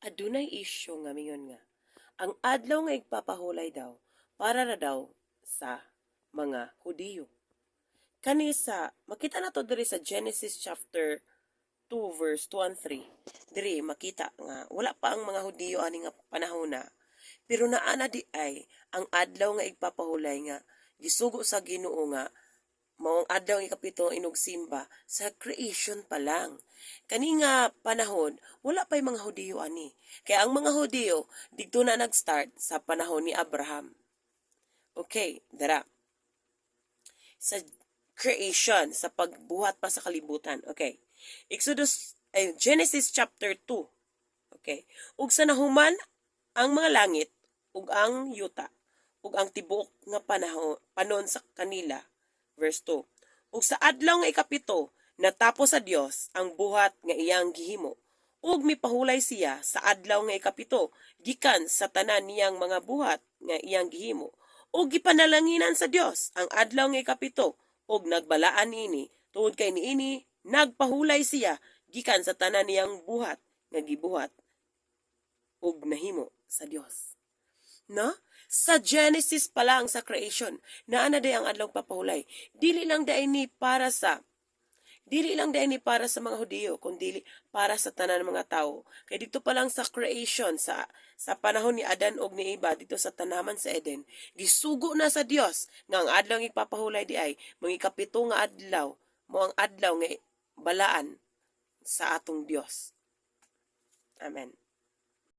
Adunay isyu nga mingon nga, ang adlaw nga igpapahulay daw para ra daw sa mga Hudiyo. Kani sa makita nato diri sa Genesis chapter 2 verse 2 and 3. Diri makita nga wala pa ang mga Hudiyo ani nga panahona. Pero naana di ay ang adlaw nga igpapahulay nga gisugo sa Ginoo nga maong adlaw nga ikapito inugsimba sa creation pa lang. Kani nga panahon, wala pa'y mga Hudiyo ani. Kaya ang mga Hudiyo, dito na nag-start sa panahon ni Abraham. Okay, dara. Sa creation, sa pagbuhat pa sa kalibutan. Okay. Genesis chapter 2. Okay. Ug sa nahuman ang mga langit, ug ang yuta, ug ang tibuok nga panon sa kanila. Verse 2. Ug sa adlaw nga ikapito, natapos sa Dios ang buhat nga iyang gihimo. Ug mipahulay siya sa adlaw nga ikapito, gikan sa tanan niyang mga buhat nga iyang gihimo. Ug gipanalanginan sa Dios ang adlaw nga ikapito, ug nagbalaan niini, tungod kay niini nagpahulay siya gikan sa tanan niyang buhat nga gibuhat ug nahimo sa Dios. No? Sa Genesis pa lang sa creation, naana day ang adlaw papahulay. Dili lang day ni para sa mga Hudiyo, kundi para sa tanan mga tao. Kay dito pa lang sa creation, sa panahon ni Adan og ni Eva, dito sa tanaman sa Eden, gisugo na sa Dios nga ang adlaw nga ipapahulay di ay mga ikapito nga adlaw, mo ang adlaw nga balaan sa atong Dios. Amen.